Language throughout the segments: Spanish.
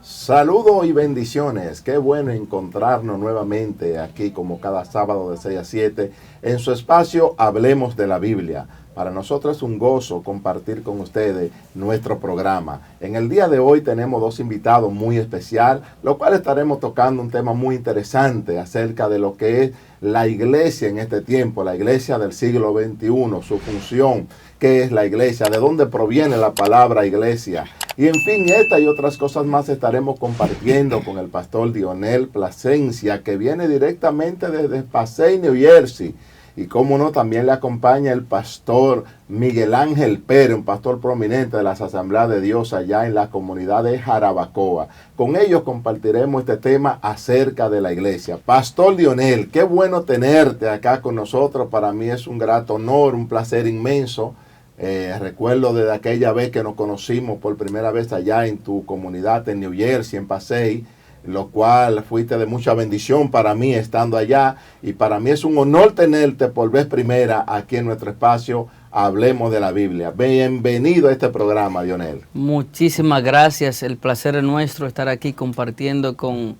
Saludos y bendiciones. Qué bueno encontrarnos nuevamente aquí como cada sábado de 6 a 7 en su espacio Hablemos de la Biblia. Para nosotros es un gozo compartir con ustedes nuestro programa. En el día de hoy tenemos dos invitados muy especiales, lo cual estaremos tocando un tema muy interesante acerca de lo que es la iglesia en este tiempo, la iglesia del siglo XXI, su función, qué es la iglesia, de dónde proviene la palabra iglesia. Y en fin, esta y otras cosas más estaremos compartiendo con el pastor Dionel Plasencia, que viene directamente desde Passaic, New Jersey. Y como no, también le acompaña el pastor Miguel Ángel Pérez, un pastor prominente de las Asambleas de Dios allá en la comunidad de Jarabacoa. Con ellos compartiremos este tema acerca de la iglesia. Pastor Dionel, qué bueno tenerte acá con nosotros. Para mí es un grato honor, un placer inmenso. Recuerdo desde aquella vez que nos conocimos por primera vez allá en tu comunidad en New Jersey, en Passaic, lo cual fuiste de mucha bendición para mí estando allá, y para mí es un honor tenerte por vez primera aquí en nuestro espacio Hablemos de la Biblia. Bienvenido a este programa, Dionel. Muchísimas gracias, el placer es nuestro estar aquí compartiendo con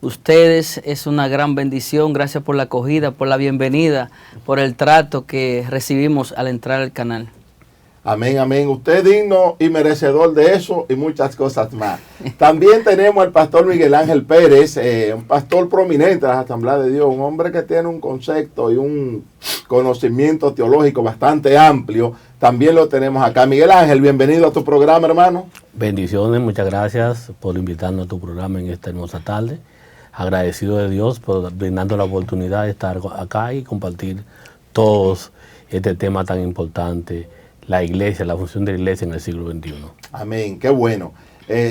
ustedes, es una gran bendición. Gracias por la acogida, por la bienvenida, por el trato que recibimos al entrar al canal. Amén, amén. Usted es digno y merecedor de eso y muchas cosas más. También tenemos al pastor Miguel Ángel Pérez, un pastor prominente de las Asambleas de Dios, un hombre que tiene un concepto y un conocimiento teológico bastante amplio. También lo tenemos acá. Miguel Ángel, bienvenido a tu programa, hermano. Bendiciones, muchas gracias por invitarnos a tu programa en esta hermosa tarde. Agradecido de Dios por brindarnos la oportunidad de estar acá y compartir todos este tema tan importante. La iglesia, la función de la iglesia en el siglo XXI. Amén, qué bueno.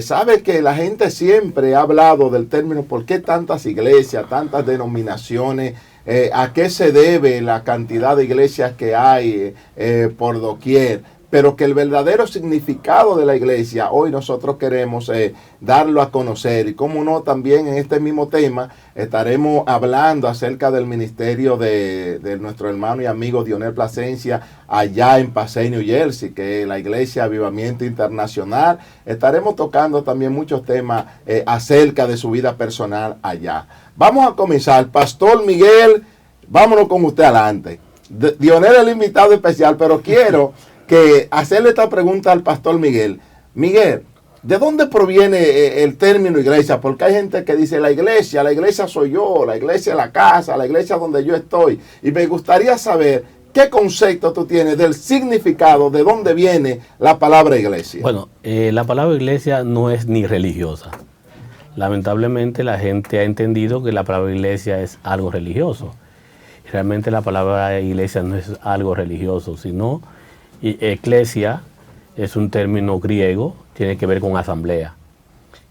Sabe que la gente siempre ha hablado del término ¿por qué tantas iglesias, tantas denominaciones? ¿A qué se debe la cantidad de iglesias que hay por doquier? Pero que el verdadero significado de la iglesia hoy nosotros queremos darlo a conocer. Y como no, también en este mismo tema estaremos hablando acerca del ministerio de nuestro hermano y amigo Dionel Plasencia allá en Passaic, New Jersey, que es la Iglesia Avivamiento Internacional. Estaremos tocando también muchos temas acerca de su vida personal allá. Vamos a comenzar. Pastor Miguel, vámonos con usted adelante. Dionel es el invitado especial, pero quiero que hacerle esta pregunta al pastor Miguel. Miguel, ¿de dónde proviene el término iglesia? Porque hay gente que dice la iglesia soy yo, la iglesia es la casa, la iglesia donde yo estoy. Y me gustaría saber qué concepto tú tienes del significado, de dónde viene la palabra iglesia. Bueno, la palabra iglesia no es ni religiosa. Lamentablemente la gente ha entendido que la palabra iglesia es algo religioso. Realmente la palabra iglesia no es algo religioso, sino eclesia es un término griego, tiene que ver con asamblea.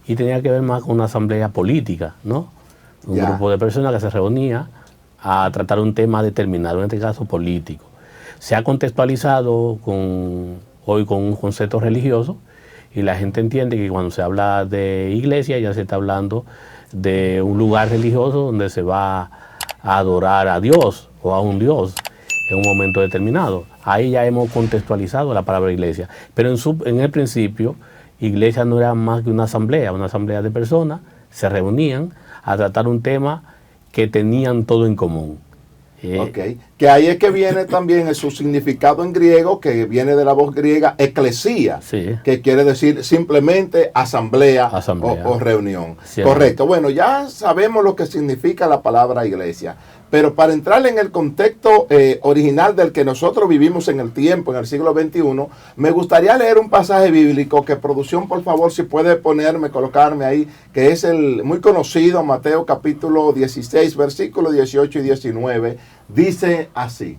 Y tenía que ver más con una asamblea política, ¿no? Un grupo de personas que se reunía a tratar un tema determinado, en este caso político. Se ha contextualizado hoy con un concepto religioso y la gente entiende que cuando se habla de iglesia ya se está hablando de un lugar religioso donde se va a adorar a Dios o a un Dios en un momento determinado. Ahí ya hemos contextualizado la palabra iglesia. Pero en el principio, iglesia no era más que una asamblea de personas, se reunían a tratar un tema que tenían todo en común. Ok, que ahí es que viene también su significado en griego, que viene de la voz griega eclesia, sí, que quiere decir simplemente asamblea. O reunión. Sí, correcto, bueno, ya sabemos lo que significa la palabra iglesia, pero para entrar en el contexto original del que nosotros vivimos en el tiempo, en el siglo XXI, me gustaría leer un pasaje bíblico que producción, por favor, si puede colocarme ahí, que es el muy conocido, Mateo capítulo 16, versículos 18 y 19, dice así: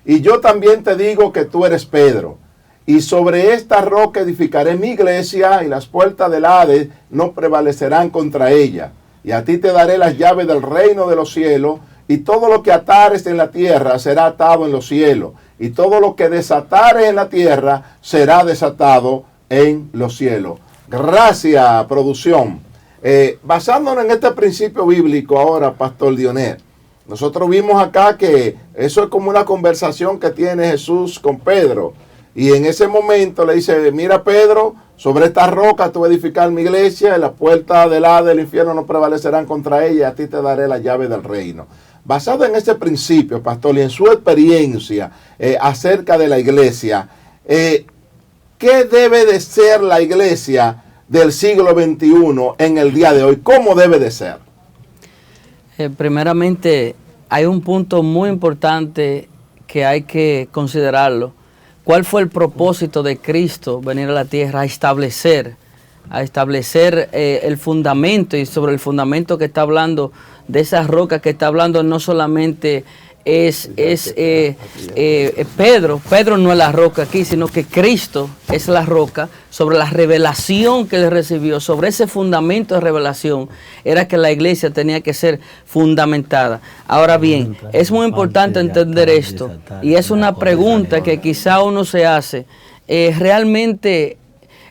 y yo también te digo que tú eres Pedro, y sobre esta roca edificaré mi iglesia, y las puertas del Hades no prevalecerán contra ella. Y a ti te daré las llaves del reino de los cielos, y todo lo que atares en la tierra será atado en los cielos, y todo lo que desatares en la tierra será desatado en los cielos. Gracias, producción. Basándonos en este principio bíblico ahora, Pastor Dionel, nosotros vimos acá que eso es como una conversación que tiene Jesús con Pedro. Y en ese momento le dice: mira, Pedro, Sobre esta roca tú edificar mi iglesia y las puertas del infierno no prevalecerán contra ella y a ti te daré la llave del reino. Basado en ese principio, pastor, y en su experiencia acerca de la iglesia, ¿qué debe de ser la iglesia del siglo XXI en el día de hoy? ¿Cómo debe de ser? Primeramente, hay un punto muy importante que hay que considerarlo. ¿Cuál fue el propósito de Cristo venir a la tierra a establecer el fundamento? Y sobre el fundamento que está hablando, de esa roca que está hablando, no solamente es Pedro. Pedro no es la roca aquí, sino que Cristo es la roca. Sobre la revelación que él recibió, sobre ese fundamento de revelación, era que la iglesia tenía que ser fundamentada. Ahora bien, es muy importante entender esto, y es una pregunta que quizá uno se hace. ¿Realmente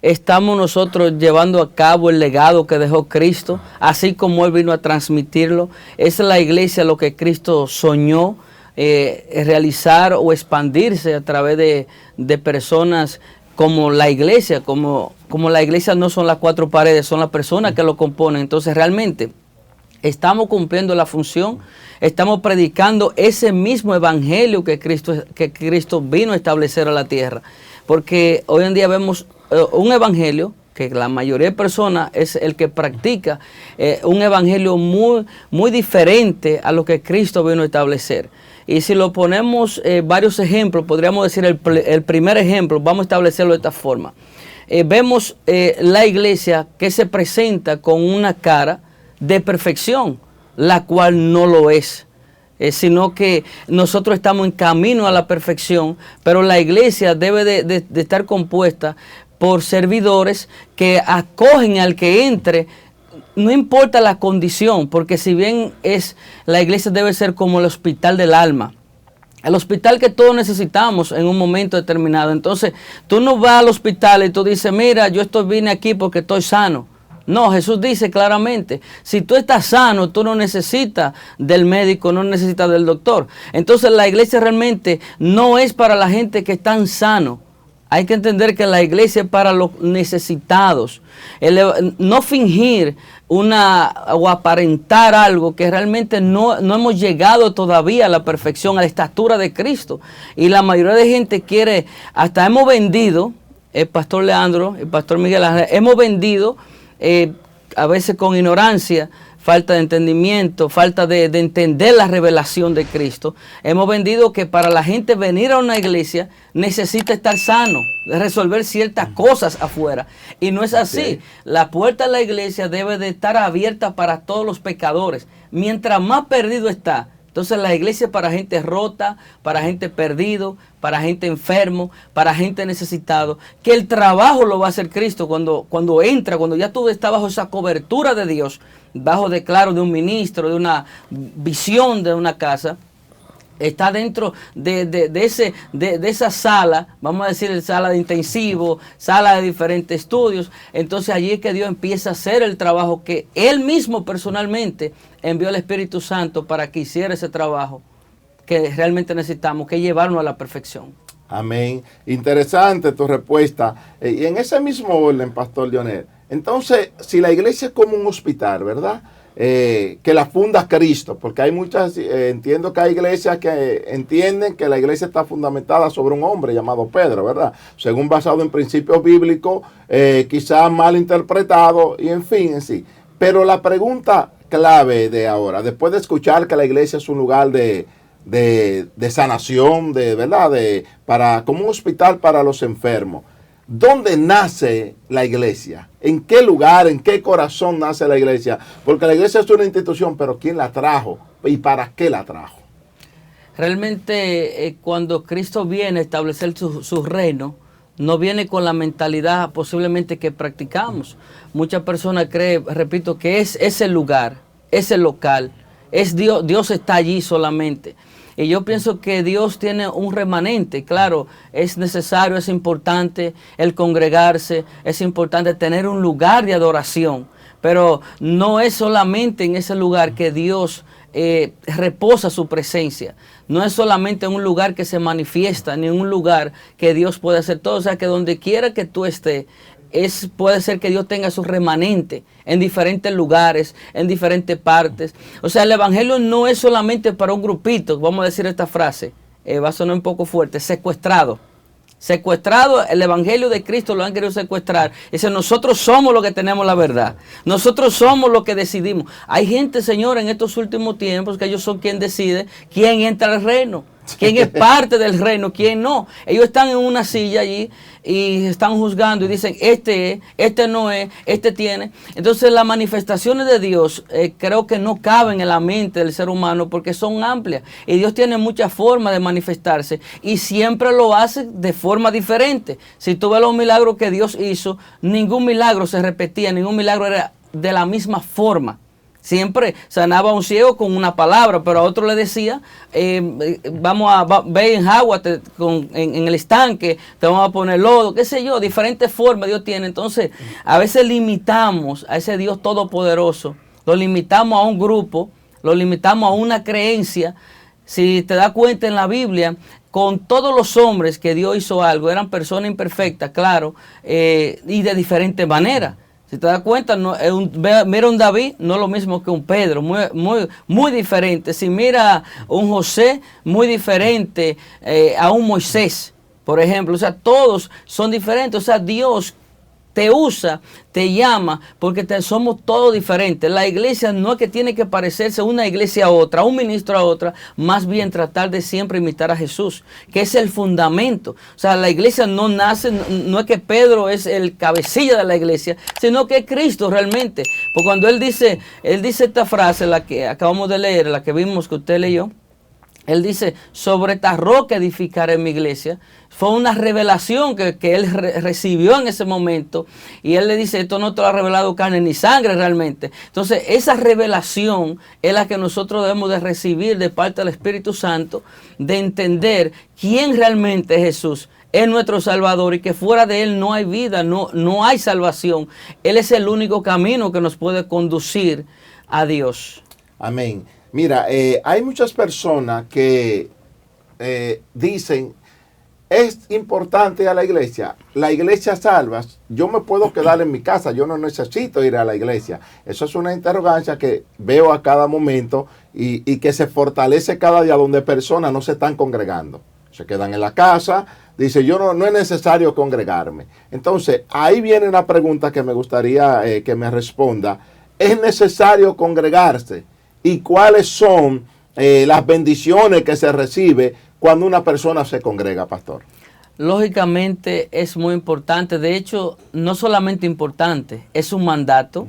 estamos nosotros llevando a cabo el legado que dejó Cristo, así como Él vino a transmitirlo? ¿Es la iglesia lo que Cristo soñó realizar o expandirse a través de personas como la iglesia? Como la iglesia no son las cuatro paredes, son las personas que lo componen. Entonces realmente estamos cumpliendo la función, estamos predicando ese mismo evangelio que Cristo vino a establecer a la tierra. Porque hoy en día vemos un evangelio que la mayoría de personas es el que practica, un evangelio muy, muy diferente a lo que Cristo vino a establecer. Y si lo ponemos varios ejemplos, podríamos decir el primer ejemplo, vamos a establecerlo de esta forma. Vemos la iglesia que se presenta con una cara de perfección, la cual no lo es. Sino que nosotros estamos en camino a la perfección, pero la iglesia debe de estar compuesta por servidores que acogen al que entre, no importa la condición, porque si bien la iglesia debe ser como el hospital del alma, el hospital que todos necesitamos en un momento determinado. Entonces tú no vas al hospital y tú dices, mira, vine aquí porque estoy sano. No, Jesús dice claramente, si tú estás sano, tú no necesitas del médico, no necesitas del doctor. Entonces la iglesia realmente no es para la gente que están sano. Hay que entender que la iglesia es para los necesitados. No fingir o aparentar algo que realmente no hemos llegado todavía a la perfección, a la estatura de Cristo. Y la mayoría de gente quiere, hasta hemos vendido, el pastor Leandro, el pastor Miguel Ángel, hemos vendido a veces con ignorancia, falta de entendimiento, falta de entender la revelación de Cristo. Hemos vendido que para la gente venir a una iglesia necesita estar sano, resolver ciertas cosas afuera. Y no es así. Okay. La puerta de la iglesia debe de estar abierta para todos los pecadores. Mientras más perdido está, entonces la iglesia es para gente rota, para gente perdido, para gente enfermo, para gente necesitado. Que el trabajo lo va a hacer Cristo cuando entra, cuando ya tú estás bajo esa cobertura de Dios, bajo de un ministro, de una visión de una casa. Está dentro de esa sala, vamos a decir sala de intensivo, sala de diferentes estudios. Entonces allí es que Dios empieza a hacer el trabajo que Él mismo personalmente envió al Espíritu Santo para que hiciera ese trabajo que realmente necesitamos, que llevarnos a la perfección. Amén. Interesante tu respuesta. Y en ese mismo orden, Pastor Leonel, entonces, si la iglesia es como un hospital, ¿verdad? Que la funda Cristo, porque hay muchas, entiendo que hay iglesias que entienden que la iglesia está fundamentada sobre un hombre llamado Pedro, ¿verdad? Según basado en principios bíblicos, quizás mal interpretado y en fin, en sí. Pero la pregunta clave de ahora, después de escuchar que la iglesia es un lugar de sanación, ¿verdad? Como un hospital para los enfermos. ¿Dónde nace la iglesia? ¿En qué lugar, en qué corazón nace la iglesia? Porque la iglesia es una institución, pero ¿quién la trajo? ¿Y para qué la trajo? Realmente cuando Cristo viene a establecer su reino, no viene con la mentalidad posiblemente que practicamos. Muchas personas creen, repito, que es ese lugar, ese local, es Dios está allí solamente. Y yo pienso que Dios tiene un remanente. Claro, es necesario, es importante el congregarse, es importante tener un lugar de adoración, pero no es solamente en ese lugar que Dios reposa su presencia. No es solamente un lugar que se manifiesta, ni un lugar que Dios puede hacer todo. O sea, que donde quiera que tú estés, puede ser que Dios tenga su remanente en diferentes lugares, en diferentes partes. O sea, el evangelio no es solamente para un grupito, vamos a decir esta frase, va a sonar un poco fuerte, secuestrado. Secuestrado, el evangelio de Cristo lo han querido secuestrar. Dice, nosotros somos los que tenemos la verdad. Nosotros somos los que decidimos. Hay gente, Señor, en estos últimos tiempos que ellos son quien decide quién entra al reino, quién es parte del reino, quién no. Ellos están en una silla allí y están juzgando y dicen, este es, este no es, este tiene. Entonces las manifestaciones de Dios creo que no caben en la mente del ser humano porque son amplias. Y Dios tiene muchas formas de manifestarse y siempre lo hace de forma diferente. Si tú ves los milagros que Dios hizo, ningún milagro se repetía, ningún milagro era de la misma forma. Siempre sanaba a un ciego con una palabra, pero a otro le decía, ve en agua en el estanque, te vamos a poner lodo, qué sé yo, diferentes formas Dios tiene. Entonces, a veces limitamos a ese Dios todopoderoso, lo limitamos a un grupo, lo limitamos a una creencia. Si te das cuenta en la Biblia, con todos los hombres que Dios hizo algo, eran personas imperfectas, claro, y de diferentes maneras. Si te das cuenta, mira un David, no es lo mismo que un Pedro, muy diferente. Si mira un José, muy diferente a un Moisés, por ejemplo. O sea, todos son diferentes. O sea, Dios te usa, te llama, porque somos todos diferentes. La iglesia no es que tiene que parecerse una iglesia a otra, un ministro a otra, más bien tratar de siempre imitar a Jesús, que es el fundamento. O sea, la iglesia no nace, no es que Pedro es el cabecilla de la iglesia, sino que es Cristo realmente. Porque cuando él dice esta frase, la que acabamos de leer, la que vimos que usted leyó, él dice, sobre esta roca edificaré mi iglesia. Fue una revelación que él recibió en ese momento. Y él le dice, esto no te lo ha revelado carne ni sangre realmente. Entonces, esa revelación es la que nosotros debemos de recibir de parte del Espíritu Santo, de entender quién realmente es Jesús. Es nuestro Salvador y que fuera de Él no hay vida, no hay salvación. Él es el único camino que nos puede conducir a Dios. Amén. Mira, hay muchas personas que dicen, es importante a la iglesia salva, yo me puedo quedar en mi casa, yo no necesito ir a la iglesia. Eso es una interrogancia que veo a cada momento y que se fortalece cada día donde personas no se están congregando. Se quedan en la casa, dice, no es necesario congregarme. Entonces, ahí viene una pregunta que me gustaría que me responda. ¿Es necesario congregarse? ¿Y cuáles son las bendiciones que se recibe cuando una persona se congrega, pastor? Lógicamente es muy importante. De hecho, no solamente importante, es un mandato.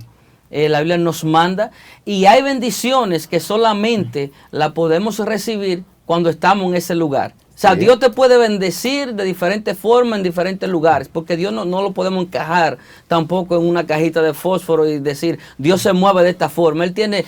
La Biblia nos manda y hay bendiciones que solamente la podemos recibir cuando estamos en ese lugar. O sea, sí. Dios te puede bendecir de diferentes formas en diferentes lugares, porque Dios no lo podemos encajar tampoco en una cajita de fósforo y decir, Dios se mueve de esta forma. Él tiene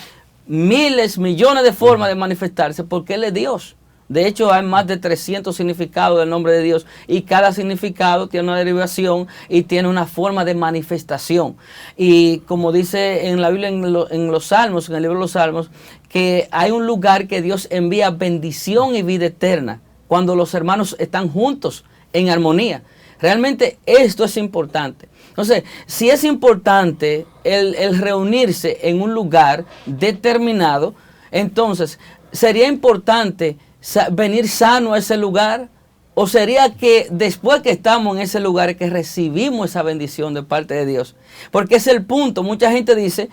miles, millones de formas de manifestarse porque Él es Dios. De hecho, hay más de 300 significados del nombre de Dios y cada significado tiene una derivación y tiene una forma de manifestación. Y como dice en la Biblia, en los Salmos, en el libro de los Salmos, que hay un lugar que Dios envía bendición y vida eterna cuando los hermanos están juntos en armonía. Realmente esto es importante. Entonces, si es importante el reunirse en un lugar determinado, entonces sería importante venir sano a ese lugar, o sería que después que estamos en ese lugar que recibimos esa bendición de parte de Dios. Porque es el punto. Mucha gente dice,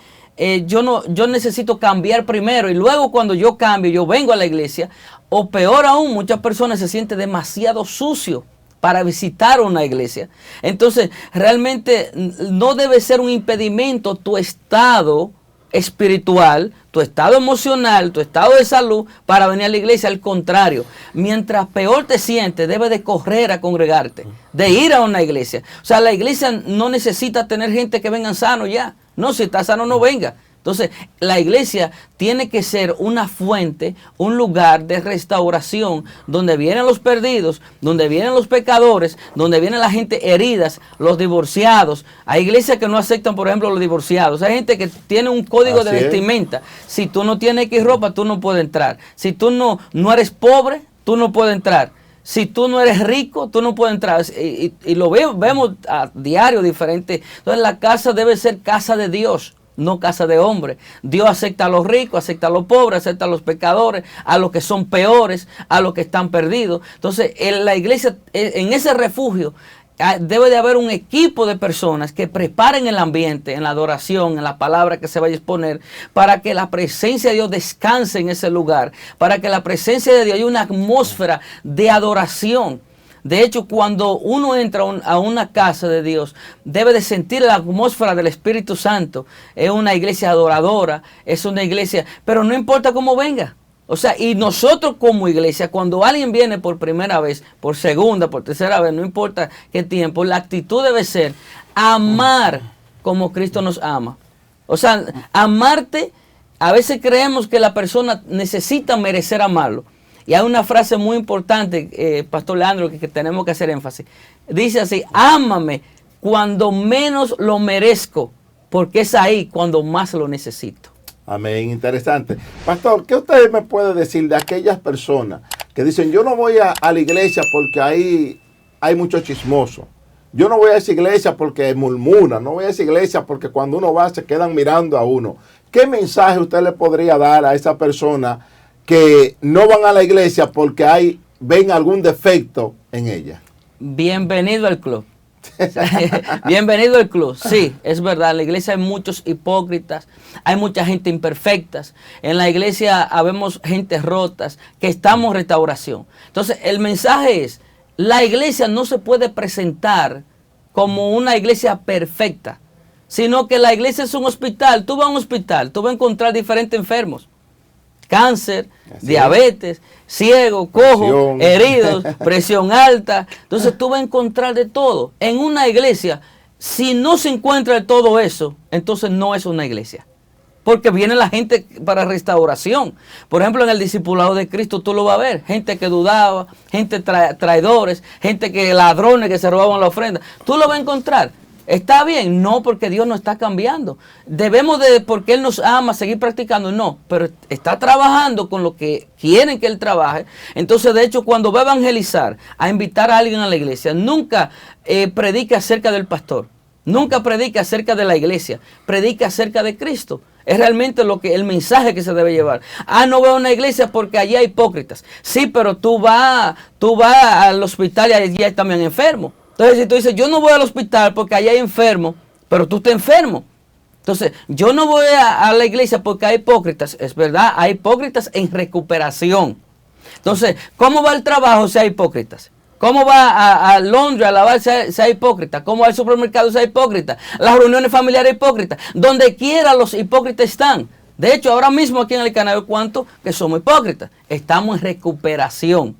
yo necesito cambiar primero y luego cuando yo cambio, yo vengo a la iglesia. O peor aún, muchas personas se sienten demasiado sucios para visitar una iglesia. Entonces, realmente no debe ser un impedimento tu estado espiritual, tu estado emocional, tu estado de salud para venir a la iglesia. Al contrario, mientras peor te sientes, debes de correr a congregarte, de ir a una iglesia. O sea, la iglesia no necesita tener gente que vengan sano ya. No, si está sano no venga. Entonces, la iglesia tiene que ser una fuente, un lugar de restauración, donde vienen los perdidos, donde vienen los pecadores, donde viene la gente heridas, los divorciados. Hay iglesias que no aceptan, por ejemplo, los divorciados. Hay gente que tiene un código de vestimenta. Si tú no tienes X ropa, tú no puedes entrar. Si tú no eres pobre, tú no puedes entrar. Si tú no eres rico, tú no puedes entrar. Y lo vemos a diario diferente. Entonces la casa debe ser casa de Dios, no casa de hombre. Dios acepta a los ricos, acepta a los pobres, acepta a los pecadores, a los que son peores, a los que están perdidos. Entonces en la iglesia, en ese refugio, debe de haber un equipo de personas que preparen el ambiente en la adoración, en la palabra que se vaya a exponer, para que la presencia de Dios descanse en ese lugar, para que la presencia de Dios haya una atmósfera de adoración. De hecho, cuando uno entra a una casa de Dios, debe de sentir la atmósfera del Espíritu Santo. Es una iglesia adoradora, es una iglesia, pero no importa cómo venga. O sea, y nosotros como iglesia, cuando alguien viene por primera vez, por segunda, por tercera vez, no importa qué tiempo, la actitud debe ser amar como Cristo nos ama. O sea, amarte, a veces creemos que la persona necesita merecer amarlo. Y hay una frase muy importante, Pastor Leandro, que tenemos que hacer énfasis. Dice así: ámame cuando menos lo merezco, porque es ahí cuando más lo necesito. Amén, interesante. Pastor, ¿qué usted me puede decir de aquellas personas que dicen, yo no voy a la iglesia porque ahí hay mucho chismoso? Yo no voy a esa iglesia porque murmuran, no voy a esa iglesia porque cuando uno va se quedan mirando a uno. ¿Qué mensaje usted le podría dar a esa persona que no van a la iglesia porque ven algún defecto en ella? Bienvenido al club. Bienvenido al club. Sí, es verdad, en la iglesia hay muchos hipócritas, hay mucha gente imperfecta. En la iglesia habemos gente rotas, que estamos en restauración. Entonces, el mensaje es, la iglesia no se puede presentar como una iglesia perfecta, sino que la iglesia es un hospital. Tú vas a un hospital, tú vas a encontrar diferentes enfermos. Cáncer, diabetes, ciego, cojo, heridos, presión alta. Entonces tú vas a encontrar de todo. En una iglesia, si no se encuentra de todo eso, entonces no es una iglesia. Porque viene la gente para restauración. Por ejemplo, en el discipulado de Cristo tú lo vas a ver. Gente que dudaba, gente traidores, gente que ladrones que se robaban la ofrenda. Tú lo vas a encontrar. ¿Está bien? No, porque Dios no está cambiando. Debemos de, porque Él nos ama, seguir practicando. No, pero está trabajando con lo que quieren que Él trabaje. Entonces, de hecho, cuando va a evangelizar, a invitar a alguien a la iglesia, nunca predique acerca del pastor. Nunca predique acerca de la iglesia. Predique acerca de Cristo. Es realmente el mensaje que se debe llevar. No veo una iglesia porque allí hay hipócritas. Sí, pero tú vas al hospital y allí hay también enfermos. Entonces, si tú dices, yo no voy al hospital porque allá hay enfermo, pero tú estás enfermo. Entonces, yo no voy a la iglesia porque hay hipócritas. Es verdad, hay hipócritas en recuperación. Entonces, ¿cómo va el trabajo si hay hipócritas? ¿Cómo va a Londres a lavar si hay hipócritas? ¿Cómo va al supermercado si hay hipócritas? Las reuniones familiares hipócritas. Donde quiera los hipócritas están. De hecho, ahora mismo aquí en el canal, ¿cuánto? Que somos hipócritas. Estamos en recuperación.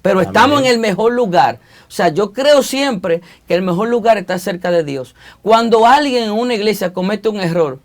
Pero estamos en el mejor lugar. O sea, yo creo siempre que el mejor lugar está cerca de Dios. Cuando alguien en una iglesia comete un error,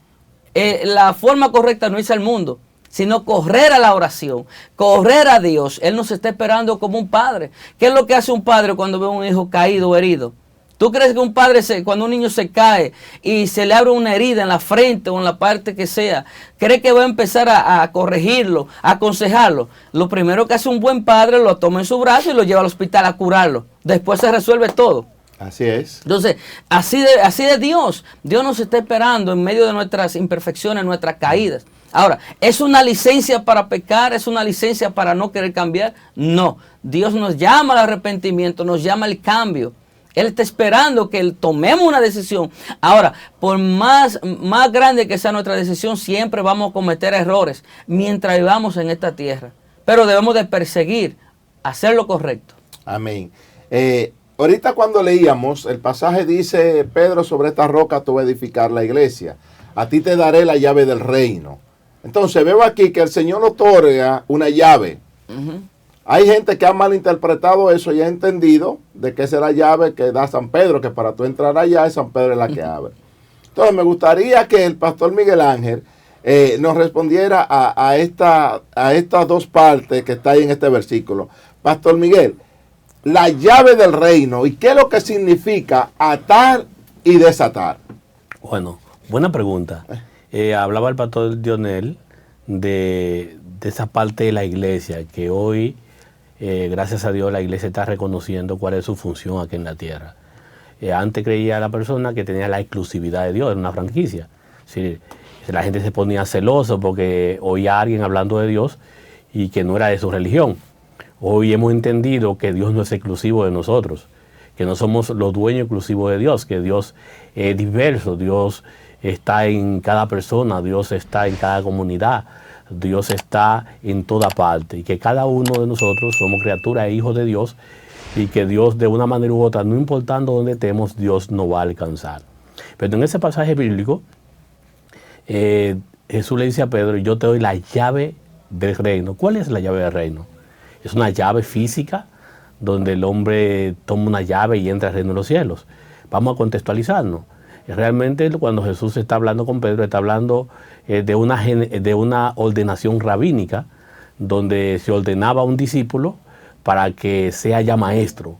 la forma correcta no es al mundo, sino correr a la oración, correr a Dios. Él nos está esperando como un padre. ¿Qué es lo que hace un padre cuando ve a un hijo caído o herido? ¿Tú crees que un padre, cuando un niño se cae y se le abre una herida en la frente o en la parte que sea, cree que va a empezar a corregirlo, a aconsejarlo? Lo primero que hace un buen padre, lo toma en su brazo y lo lleva al hospital a curarlo. Después se resuelve todo. Así es. Entonces, así de Dios. Dios nos está esperando en medio de nuestras imperfecciones, nuestras caídas. Ahora, ¿es una licencia para pecar? ¿Es una licencia para no querer cambiar? No. Dios nos llama al arrepentimiento, nos llama al cambio. Él está esperando que tomemos una decisión. Ahora, por más grande que sea nuestra decisión, siempre vamos a cometer errores mientras vivamos en esta tierra. Pero debemos de perseguir, hacer lo correcto. Amén. Ahorita cuando leíamos, el pasaje dice, Pedro, sobre esta roca tú vas a edificar la iglesia. A ti te daré la llave del reino. Entonces veo aquí que el Señor otorga una llave. Hay gente que ha malinterpretado eso y ha entendido de que esa es la llave que da San Pedro, que para tú entrar allá es San Pedro es la que abre. Entonces me gustaría que el pastor Miguel Ángel nos respondiera a estas dos partes que está ahí en este versículo. Pastor Miguel, la llave del reino, ¿y qué es lo que significa atar y desatar? Bueno, buena pregunta. Hablaba el pastor Dionel de esa parte de la iglesia que hoy gracias a Dios la iglesia está reconociendo cuál es su función aquí en la tierra. Antes creía la persona que tenía la exclusividad de Dios, era una franquicia. Sí, la gente se ponía celoso porque oía a alguien hablando de Dios y que no era de su religión. Hoy hemos entendido que Dios no es exclusivo de nosotros, que no somos los dueños exclusivos de Dios, que Dios es diverso, Dios está en cada persona, Dios está en cada comunidad, Dios está en toda parte y que cada uno de nosotros somos criaturas e hijos de Dios y que Dios de una manera u otra, no importando dónde estemos, Dios nos va a alcanzar. Pero en ese pasaje bíblico, Jesús le dice a Pedro, yo te doy la llave del reino. ¿Cuál es la llave del reino? Es una llave física donde el hombre toma una llave y entra al reino de los cielos. Vamos a contextualizarnos. Realmente cuando Jesús está hablando con Pedro, está hablando de una ordenación rabínica donde se ordenaba a un discípulo para que sea ya maestro.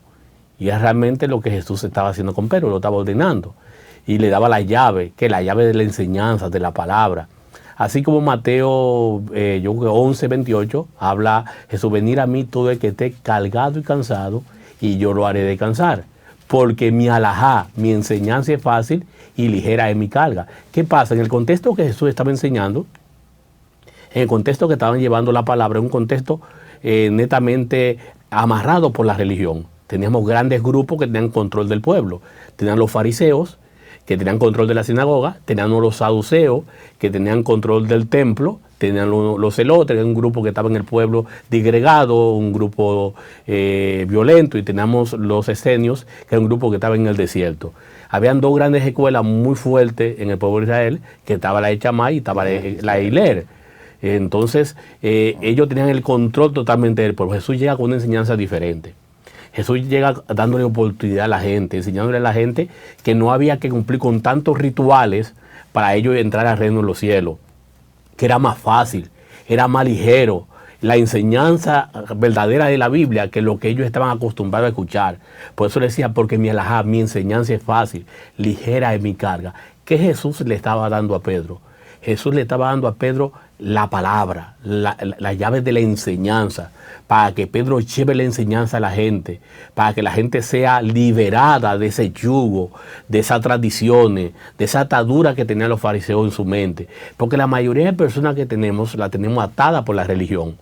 Y es realmente lo que Jesús estaba haciendo con Pedro, lo estaba ordenando. Y le daba la llave, que es la llave de la enseñanza, de la palabra. Así como Mateo 11:28 habla, Jesús, venir a mí todo el que esté cargado y cansado, y yo lo haré descansar. Porque mi alajá, mi enseñanza es fácil y ligera es mi carga. ¿Qué pasa? En el contexto que Jesús estaba enseñando, en el contexto que estaban llevando la palabra, en un contexto netamente amarrado por la religión. Teníamos grandes grupos que tenían control del pueblo. Tenían los fariseos, que tenían control de la sinagoga, tenían los saduceos, que tenían control del templo, tenían los celotes, un grupo que estaba en el pueblo disgregado, un grupo violento, y teníamos los esenios, que era un grupo que estaba en el desierto. Habían dos grandes escuelas muy fuertes en el pueblo de Israel, que estaba la de Shammai y estaba la de Hiler. Entonces, ellos tenían el control totalmente del pueblo. Jesús llega con una enseñanza diferente. Jesús llega dándole oportunidad a la gente, enseñándole a la gente que no había que cumplir con tantos rituales para ellos entrar al reino de los cielos, que era más fácil, era más ligero, la enseñanza verdadera de la Biblia que lo que ellos estaban acostumbrados a escuchar. Por eso le decía, porque mi alajá, mi enseñanza es fácil, ligera es mi carga. ¿Qué Jesús le estaba dando a Pedro? Jesús le estaba dando a Pedro la palabra, la llave de la enseñanza, para que Pedro lleve la enseñanza a la gente, para que la gente sea liberada de ese yugo, de esas tradiciones, de esa atadura que tenían los fariseos en su mente. Porque la mayoría de personas que tenemos, la tenemos atada por la religión.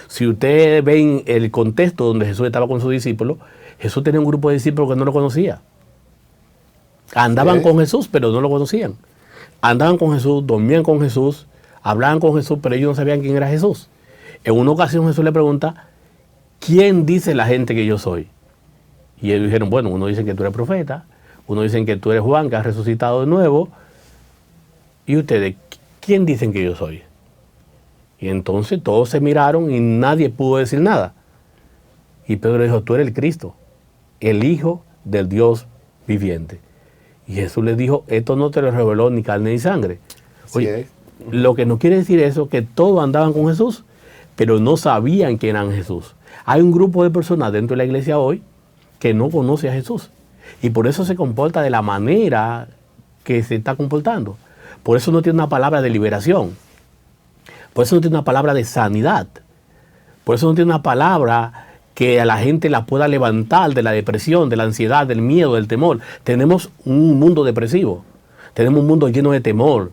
Si ustedes ven el contexto donde Jesús estaba con sus discípulos, Jesús tenía un grupo de discípulos que no lo conocía. Andaban con Jesús, pero no lo conocían. Andaban con Jesús, dormían con Jesús, hablaban con Jesús, pero ellos no sabían quién era Jesús. En una ocasión Jesús le pregunta, ¿quién dice la gente que yo soy? Y ellos dijeron, bueno, uno dice que tú eres profeta, uno dice que tú eres Juan, que has resucitado de nuevo. ¿Y ustedes, quién dicen que yo soy? Y entonces todos se miraron y nadie pudo decir nada. Y Pedro dijo, tú eres el Cristo, el Hijo del Dios viviente. Y Jesús les dijo, esto no te lo reveló ni carne ni sangre. Oye, lo que no quiere decir eso es que todos andaban con Jesús, pero no sabían quién era Jesús. Hay un grupo de personas dentro de la iglesia hoy que no conoce a Jesús. Y por eso se comporta de la manera que se está comportando. Por eso no tiene una palabra de liberación. Por eso no tiene una palabra de sanidad. Por eso no tiene una palabra que a la gente la pueda levantar de la depresión, de la ansiedad, del miedo, del temor. Tenemos un mundo depresivo. Tenemos un mundo lleno de temor.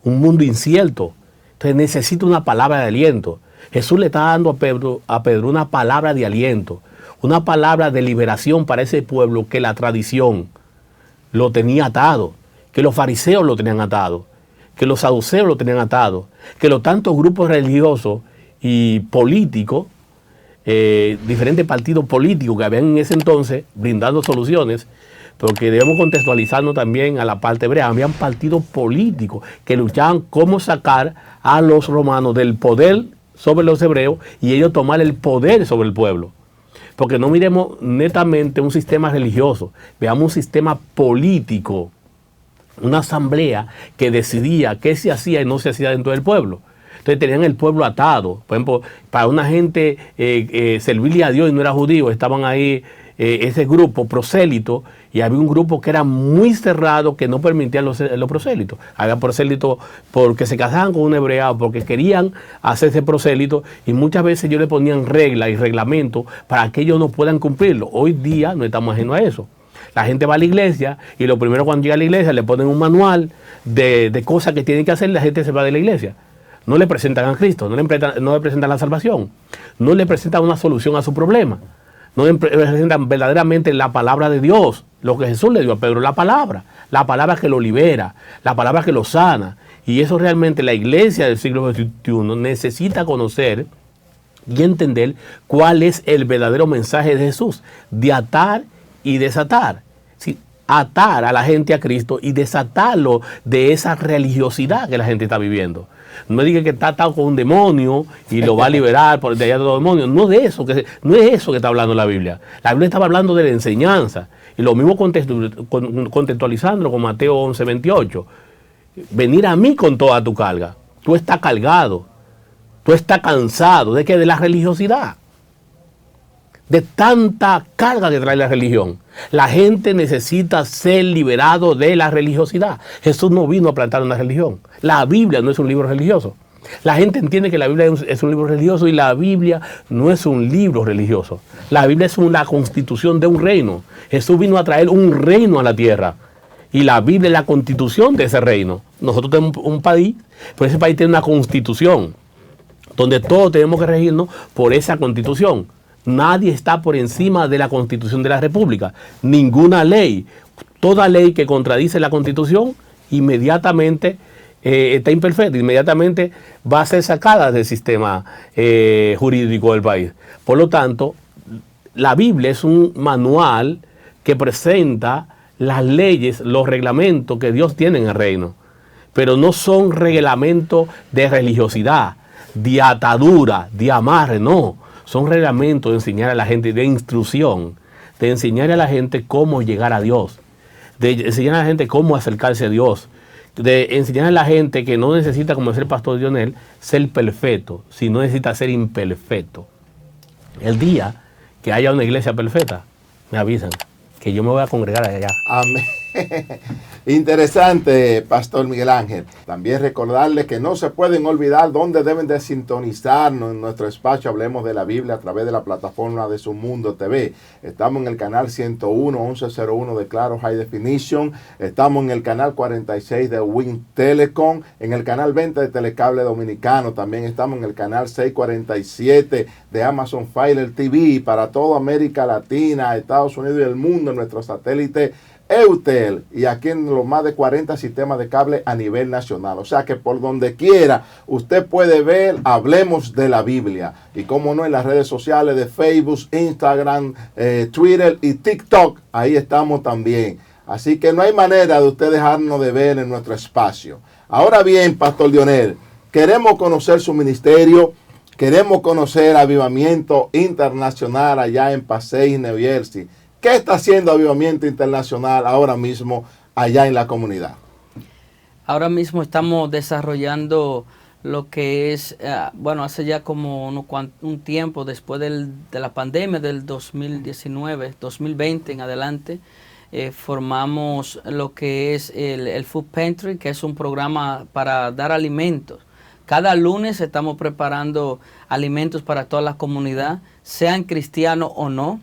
Un mundo incierto. Entonces necesita una palabra de aliento. Jesús le está dando a Pedro una palabra de aliento. Una palabra de liberación para ese pueblo que la tradición lo tenía atado. Que los fariseos lo tenían atado. Que los saduceos lo tenían atado. Que los tantos grupos religiosos y políticos, diferentes partidos políticos que habían en ese entonces brindando soluciones, porque debemos contextualizarnos también a la parte hebrea. Habían partidos políticos que luchaban cómo sacar a los romanos del poder sobre los hebreos y ellos tomar el poder sobre el pueblo. Porque no miremos netamente un sistema religioso, veamos un sistema político, una asamblea que decidía qué se hacía y no se hacía dentro del pueblo. Entonces tenían el pueblo atado. Por ejemplo, para una gente servirle a Dios y no era judío, estaban ahí ese grupo prosélito, y había un grupo que era muy cerrado, que no permitía los prosélitos. Había prosélitos porque se casaban con un hebreado, porque querían hacerse prosélito, y muchas veces ellos le ponían reglas y reglamentos para que ellos no puedan cumplirlo. Hoy día no estamos ajenos a eso. La gente va a la iglesia y lo primero cuando llega a la iglesia le ponen un manual de cosas que tienen que hacer, la gente se va de la iglesia. No le presentan a Cristo, no le presentan la salvación, no le presentan una solución a su problema, no le presentan verdaderamente la palabra de Dios, lo que Jesús le dio a Pedro, la palabra que lo libera, la palabra que lo sana. Y eso realmente la iglesia del siglo XXI necesita conocer y entender cuál es el verdadero mensaje de Jesús, de atar y desatar. ¿Sí? Atar a la gente a Cristo y desatarlo de esa religiosidad que la gente está viviendo. No diga que está atado con un demonio y lo va a liberar por de allá de los demonios. No es eso que está hablando la Biblia. La Biblia estaba hablando de la enseñanza. Y lo mismo contextualizándolo con Mateo 11:28. Venir a mí con toda tu carga. Tú estás cargado. Tú estás cansado. ¿De qué? De la religiosidad. De tanta carga que trae la religión. La gente necesita ser liberado de la religiosidad. Jesús no vino a plantar una religión. La Biblia no es un libro religioso. La gente entiende que la Biblia es un libro religioso, y la Biblia no es un libro religioso. La Biblia es la constitución de un reino. Jesús vino a traer un reino a la tierra, y la Biblia es la constitución de ese reino. Nosotros tenemos un país, pero ese país tiene una constitución, donde todos tenemos que regirnos por esa constitución. Nadie está por encima de la Constitución de la República. Ninguna ley. Toda ley que contradice la Constitución inmediatamente está imperfecta. Inmediatamente va a ser sacada del sistema jurídico del país. Por lo tanto, la Biblia es un manual que presenta las leyes, los reglamentos que Dios tiene en el reino. Pero no son reglamentos de religiosidad, de atadura, de amarre, no. Son reglamentos de enseñar a la gente, de instrucción, de enseñar a la gente cómo llegar a Dios, de enseñar a la gente cómo acercarse a Dios, de enseñar a la gente que no necesita, como decía el pastor Dionel, ser perfecto, sino necesita ser imperfecto. El día que haya una iglesia perfecta, me avisan que yo me voy a congregar allá. Amén. Interesante, Pastor Miguel Ángel. También recordarles que no se pueden olvidar dónde deben de sintonizarnos en nuestro espacio Hablemos de la Biblia a través de la plataforma de Su Mundo TV. Estamos en el canal 101, 1101 de Claro High Definition. Estamos en el canal 46 de Win Telecom. En el canal 20 de Telecable Dominicano. También estamos en el canal 647 de Amazon Fire TV. Para toda América Latina, Estados Unidos y el mundo, en nuestro satélite Eutel, y aquí en los más de 40 sistemas de cable a nivel nacional. O sea que por donde quiera usted puede ver Hablemos de la Biblia. Y como no, en las redes sociales de Facebook, Instagram, Twitter y TikTok, ahí estamos también. Así que no hay manera de usted dejarnos de ver en nuestro espacio. Ahora bien, Pastor Dionel, queremos conocer su ministerio, queremos conocer Avivamiento Internacional allá en Passaic, New Jersey. ¿Qué está haciendo Avivamiento Internacional ahora mismo allá en la comunidad? Ahora mismo estamos desarrollando lo que es, hace ya como un tiempo después de la pandemia del 2019, 2020 en adelante, formamos lo que es el Food Pantry, que es un programa para dar alimentos. Cada lunes estamos preparando alimentos para toda la comunidad, sean cristianos o no.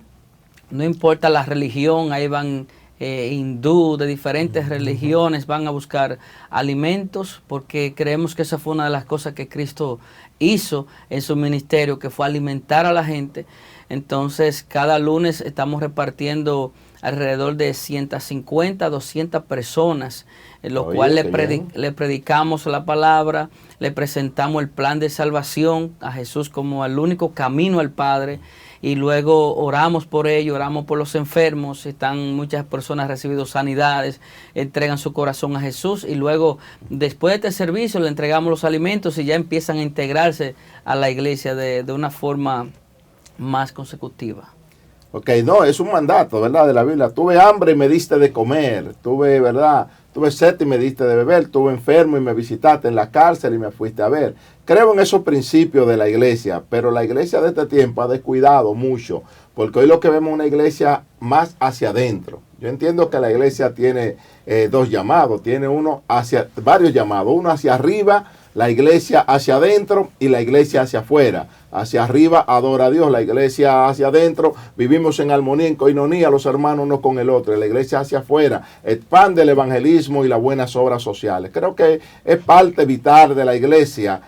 No importa la religión, ahí van hindú, de diferentes religiones, van a buscar alimentos, porque creemos que esa fue una de las cosas que Cristo hizo en su ministerio, que fue alimentar a la gente. Entonces, cada lunes estamos repartiendo alrededor de 150, 200 personas, en lo cual le predicamos la palabra, le presentamos el plan de salvación a Jesús como el único camino al Padre, y luego oramos por ellos, oramos por los enfermos. Muchas personas recibiendo sanidades, entregan su corazón a Jesús, y luego después de este servicio le entregamos los alimentos y ya empiezan a integrarse a la iglesia de una forma más consecutiva. Ok, no, es un mandato, ¿verdad? De la Biblia. Tuve hambre y me diste de comer. Tuve, ¿verdad? tuve sed y me diste de beber, estuve enfermo y me visitaste, en la cárcel y me fuiste a ver. Creo en esos principios de la iglesia, pero la iglesia de este tiempo ha descuidado mucho, porque hoy lo que vemos es una iglesia más hacia adentro. Yo entiendo que la iglesia tiene dos llamados, tiene varios llamados, uno hacia arriba, la iglesia hacia adentro y la iglesia hacia afuera. Hacia arriba adora a Dios, la iglesia hacia adentro, vivimos en armonía, en coinonía, los hermanos uno con el otro. La iglesia hacia afuera expande el evangelismo y las buenas obras sociales. Creo que es parte vital de la iglesia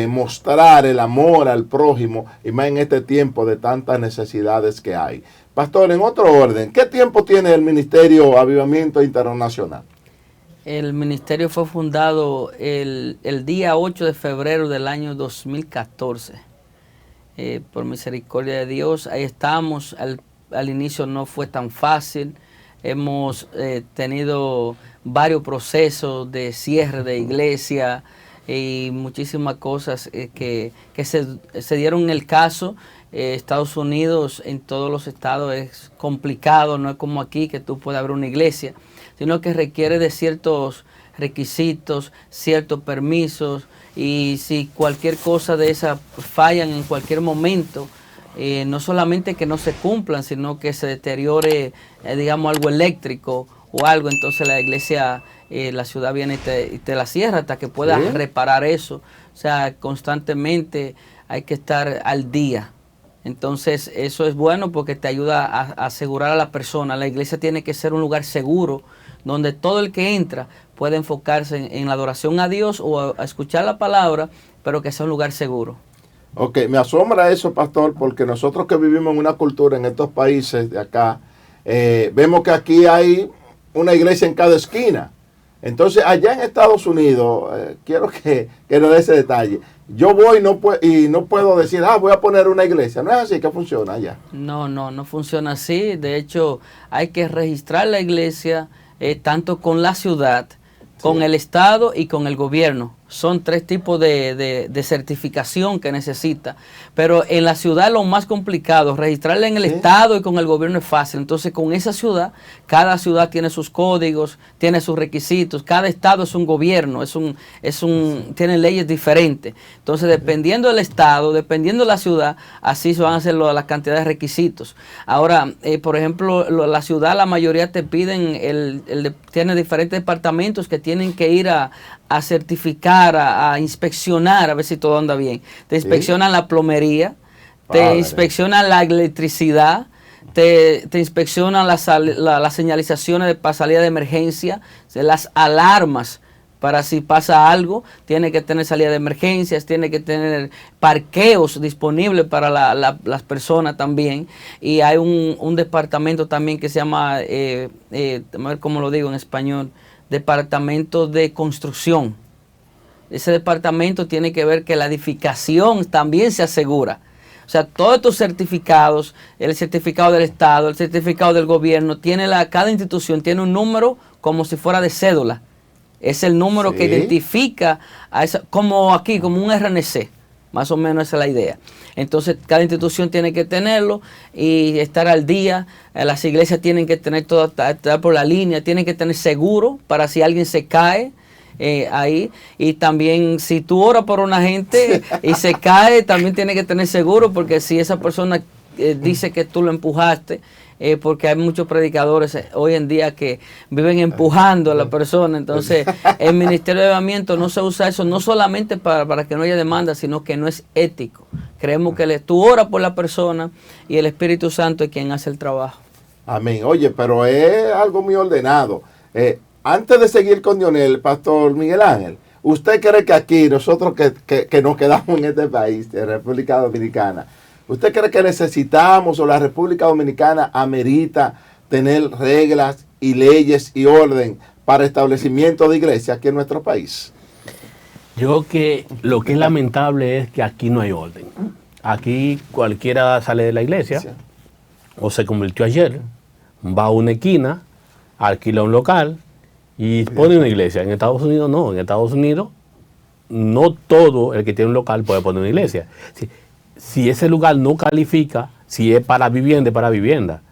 mostrar el amor al prójimo, y más en este tiempo de tantas necesidades que hay. Pastor, en otro orden, ¿qué tiempo tiene el Ministerio Avivamiento Internacional? El ministerio fue fundado el día 8 de febrero del año 2014. Por misericordia de Dios, ahí estamos. Al inicio no fue tan fácil. Hemos tenido varios procesos de cierre de iglesia y muchísimas cosas que se dieron en el caso. Estados Unidos, en todos los estados es complicado, no es como aquí que tú puedes abrir una iglesia, sino que requiere de ciertos requisitos, ciertos permisos, y si cualquier cosa de esa fallan en cualquier momento, no solamente que no se cumplan, sino que se deteriore, digamos, algo eléctrico o algo, entonces la iglesia, la ciudad viene y te la cierra hasta que puedas reparar eso. O sea, constantemente hay que estar al día. Entonces eso es bueno porque te ayuda a asegurar a la persona. La iglesia tiene que ser un lugar seguro donde todo el que entra puede enfocarse en la adoración a Dios o a escuchar la palabra, pero que sea un lugar seguro. Ok, me asombra eso, pastor, porque nosotros que vivimos en una cultura en estos países de acá, vemos que aquí hay una iglesia en cada esquina. Entonces, allá en Estados Unidos, quiero que nos dé ese detalle. Yo voy y no puedo decir, voy a poner una iglesia. No es así que funciona allá. No funciona así. De hecho, hay que registrar la iglesia tanto con la ciudad, con el Estado y con el gobierno. Son 3 tipos de certificación que necesita. Pero en la ciudad lo más complicado, registrarla en el Estado y con el gobierno es fácil. Entonces con esa ciudad, cada ciudad tiene sus códigos, tiene sus requisitos. Cada estado es un gobierno, tiene leyes diferentes. Entonces dependiendo del estado, dependiendo de la ciudad, así se van a hacer la cantidad de requisitos. Ahora, por ejemplo, la ciudad, la mayoría te piden, tiene diferentes departamentos que tienen que ir a certificar, a inspeccionar, a ver si todo anda bien. Te inspeccionan la plomería, te inspeccionan la electricidad, te inspeccionan las señalizaciones para salida de emergencia, las alarmas para si pasa algo, tiene que tener salida de emergencias, tiene que tener parqueos disponibles para las personas también. Y hay un departamento también que se llama, a ver cómo lo digo en español, departamento de construcción. Ese departamento tiene que ver que la edificación también se asegura. O sea, todos estos certificados, el certificado del Estado, el certificado del gobierno, cada institución tiene un número como si fuera de cédula. Es el número que identifica como aquí, como un RNC. Más o menos esa es la idea. Entonces, cada institución tiene que tenerlo y estar al día. Las iglesias tienen que tener todo, estar por la línea, tienen que tener seguro para si alguien se cae ahí. Y también, si tú oras por una gente y se cae, también tiene que tener seguro, porque si esa persona dice que tú lo empujaste, porque hay muchos predicadores hoy en día que viven empujando a la persona. Entonces, el Ministerio de Avivamiento no se usa eso, no solamente para que no haya demanda, sino que no es ético. Creemos que tú oras por la persona y el Espíritu Santo es quien hace el trabajo. Amén. Oye, pero es algo muy ordenado. Antes de seguir con Dionel, Pastor Miguel Ángel, ¿usted cree que aquí, nosotros que nos quedamos en este país, de República Dominicana, ¿usted cree que necesitamos o la República Dominicana amerita tener reglas y leyes y orden para establecimiento de iglesia aquí en nuestro país? Yo creo que lo que es lamentable es que aquí no hay orden. Aquí cualquiera sale de la iglesia, o se convirtió ayer, va a una esquina, alquila un local y pone una iglesia. En Estados Unidos no, en Estados Unidos no todo el que tiene un local puede poner una iglesia. Si ese lugar no califica, si es para vivienda, es para vivienda.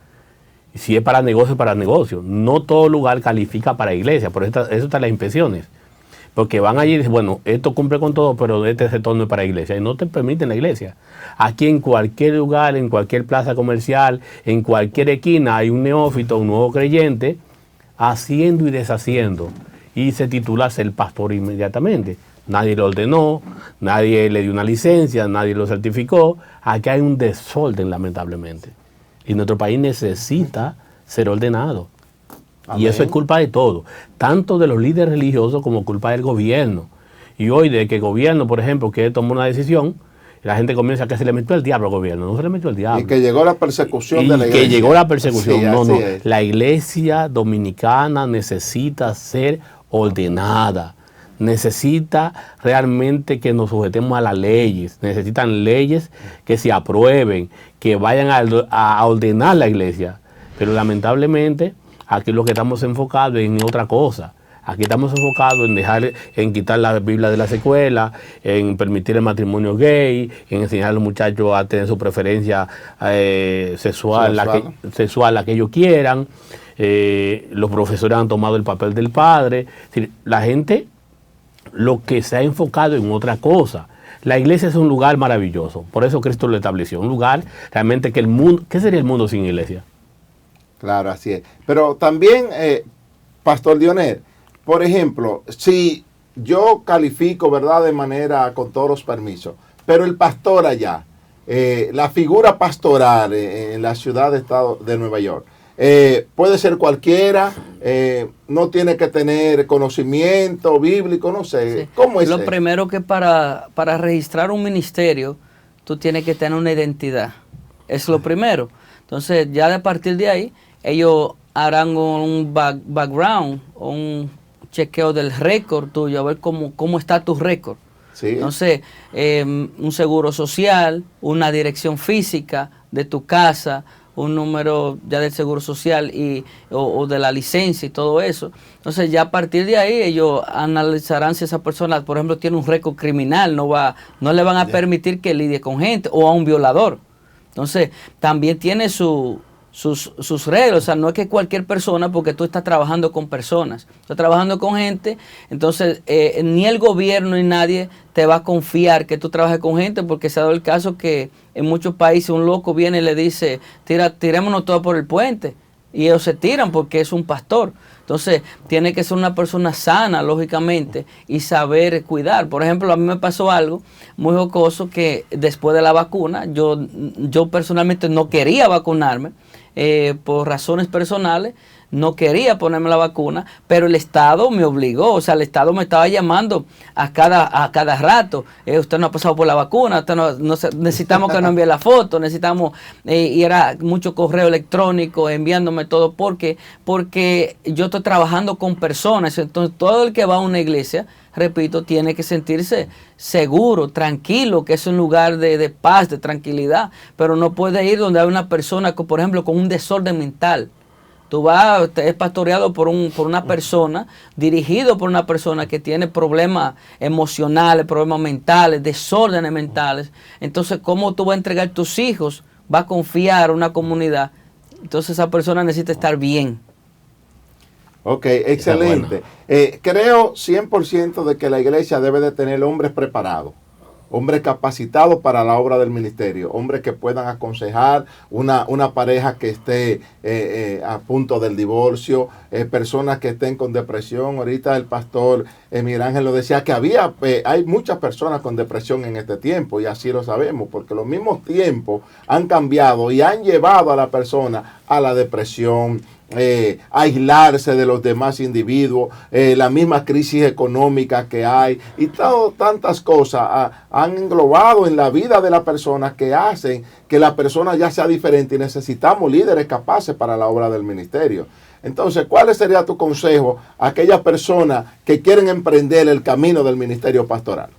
Si es para negocio, para negocio. No todo lugar califica para iglesia, por eso están las inspecciones. Porque van allí y dicen, bueno, esto cumple con todo, pero este sector no es para iglesia. Y no te permiten la iglesia. Aquí en cualquier lugar, en cualquier plaza comercial, en cualquier esquina hay un neófito, un nuevo creyente, haciendo y deshaciendo. Y se titula ser pastor inmediatamente. Nadie lo ordenó, nadie le dio una licencia, nadie lo certificó. Aquí hay un desorden, lamentablemente. Y nuestro país necesita ser ordenado. Amén. Y eso es culpa de todo, tanto de los líderes religiosos como culpa del gobierno. Y hoy, de que el gobierno, por ejemplo, que tomó una decisión, la gente comienza a que se le metió el diablo al gobierno. No se le metió el diablo. Y que llegó la persecución de la iglesia. Que llegó la persecución. Sí, no. Es. La iglesia dominicana necesita ser ordenada. Necesita realmente que nos sujetemos a las leyes. Necesitan leyes que se aprueben, que vayan a ordenar la iglesia. Pero lamentablemente, aquí lo que estamos enfocados es en otra cosa. Aquí estamos enfocados en quitar la Biblia de las escuelas, en permitir el matrimonio gay, en enseñar a los muchachos a tener su preferencia sexual, la que ellos quieran. Los profesores han tomado el papel del padre. Es decir, la gente lo que se ha enfocado en otra cosa. La iglesia es un lugar maravilloso. Por eso Cristo lo estableció. Un lugar realmente que el mundo... ¿Qué sería el mundo sin iglesia? Claro, así es. Pero también, Pastor Dioner, por ejemplo, si yo califico, ¿verdad?, de manera con todos los permisos, pero el pastor allá, la figura pastoral en la ciudad de Estado de Nueva York, puede ser cualquiera, no tiene que tener conocimiento bíblico, no sé. Sí. ¿Cómo es lo primero que para registrar un ministerio, tú tienes que tener una identidad. Es lo primero. Entonces, ya de partir de ahí, ellos harán un background, un chequeo del récord tuyo, a ver cómo está tu récord. Sí. Entonces, un seguro social, una dirección física de tu casa, un número ya del seguro social o de la licencia y todo eso. Entonces ya a partir de ahí ellos analizarán si esa persona, por ejemplo, tiene un récord criminal, no le van a permitir que lidie con gente, o a un violador. Entonces también tiene sus reglas, o sea, no es que cualquier persona, porque tú estás trabajando con personas, estás trabajando con gente, entonces ni el gobierno ni nadie te va a confiar que tú trabajes con gente, porque se ha dado el caso que en muchos países un loco viene y le dice, tirémonos todos por el puente, y ellos se tiran porque es un pastor. Entonces tiene que ser una persona sana, lógicamente, y saber cuidar. Por ejemplo, a mí me pasó algo muy jocoso, que después de la vacuna, yo personalmente no quería vacunarme, por razones personales, no quería ponerme la vacuna, pero el Estado me obligó, o sea, el Estado me estaba llamando a cada rato, usted no ha pasado por la vacuna, usted necesitamos que nos envíe la foto, necesitamos, y era mucho correo electrónico enviándome todo, porque yo estoy trabajando con personas. Entonces todo el que va a una iglesia, repito, tiene que sentirse seguro, tranquilo, que es un lugar de paz, de tranquilidad, pero no puede ir donde hay una persona, por ejemplo, con un desorden mental. Tú vas, es pastoreado por una persona, dirigido por una persona que tiene problemas emocionales, problemas mentales, desórdenes mentales. Entonces, ¿cómo tú vas a entregar tus hijos? ¿Vas a confiar en una comunidad? Entonces, esa persona necesita estar bien. Ok, excelente. Creo 100% de que la iglesia debe de tener hombres preparados, hombres capacitados para la obra del ministerio, hombres que puedan aconsejar una pareja que esté a punto del divorcio, personas que estén con depresión. Ahorita el pastor Miguel Ángel lo decía, que hay muchas personas con depresión en este tiempo, y así lo sabemos, porque los mismos tiempos han cambiado y han llevado a la persona a la depresión, aislarse de los demás individuos, la misma crisis económica que hay, y tantas cosas han englobado en la vida de la persona, que hacen que la persona ya sea diferente, y necesitamos líderes capaces para la obra del ministerio. Entonces, ¿cuál sería tu consejo a aquellas personas que quieren emprender el camino del ministerio pastoral?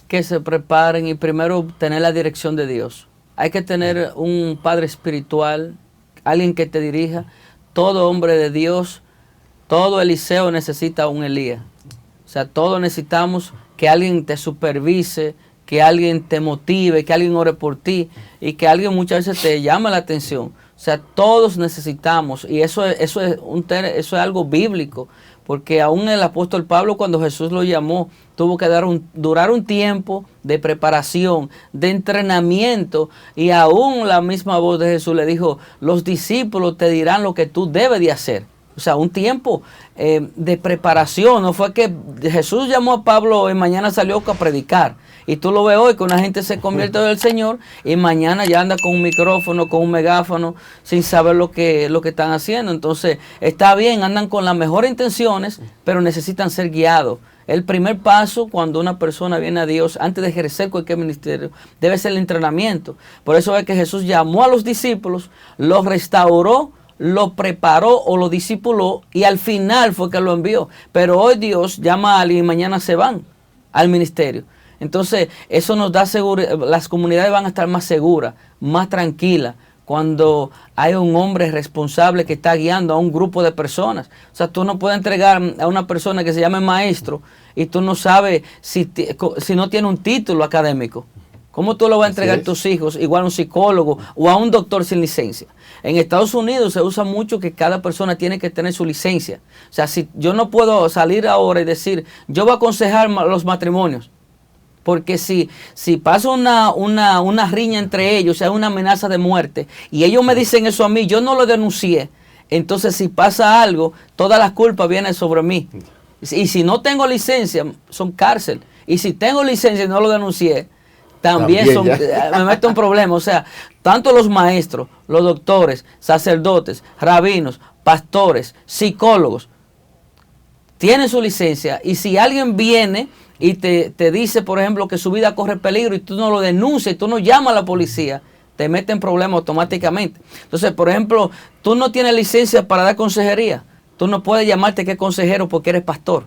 Que se preparen y primero tener la dirección de Dios. Hay que tener un padre espiritual, alguien que te dirija. Todo hombre de Dios, todo Eliseo necesita un Elías. O sea, todos necesitamos que alguien te supervise, que alguien te motive, que alguien ore por ti y que alguien muchas veces te llame la atención. O sea, todos necesitamos, y eso es algo bíblico, porque aún el apóstol Pablo, cuando Jesús lo llamó, tuvo que durar un tiempo de preparación, de entrenamiento, y aún la misma voz de Jesús le dijo, los discípulos te dirán lo que tú debes de hacer. O sea, un tiempo de preparación. No fue que Jesús llamó a Pablo y mañana salió a predicar. Y tú lo ves hoy que una gente se convierte del Señor y mañana ya anda con un micrófono, con un megáfono, sin saber lo que están haciendo. Entonces, está bien, andan con las mejores intenciones, pero necesitan ser guiados. El primer paso cuando una persona viene a Dios, antes de ejercer cualquier ministerio, debe ser el entrenamiento. Por eso es que Jesús llamó a los discípulos, los restauró, lo preparó o lo discipuló y al final fue que lo envió. Pero hoy Dios llama a alguien y mañana se van al ministerio. Entonces eso nos da seguridad, las comunidades van a estar más seguras, más tranquilas, cuando hay un hombre responsable que está guiando a un grupo de personas. O sea, tú no puedes entregar a una persona que se llame maestro y tú no sabes si no tiene un título académico. ¿Cómo tú lo vas a entregar a tus hijos, igual a un psicólogo o a un doctor sin licencia? En Estados Unidos se usa mucho que cada persona tiene que tener su licencia. O sea, si yo no puedo salir ahora y decir, yo voy a aconsejar los matrimonios, porque si pasa una riña entre ellos, o sea, una amenaza de muerte, y ellos me dicen eso a mí, yo no lo denuncié, entonces si pasa algo, todas las culpas vienen sobre mí. Y si no tengo licencia, son cárcel. Y si tengo licencia y no lo denuncié, también me meto en problemas. O sea, tanto los maestros, los doctores, sacerdotes, rabinos, pastores, psicólogos, tienen su licencia. Y si alguien viene y te dice, por ejemplo, que su vida corre peligro y tú no lo denuncias y tú no llamas a la policía, te meten en problemas automáticamente. Entonces, por ejemplo, tú no tienes licencia para dar consejería. Tú no puedes llamarte que consejero porque eres pastor.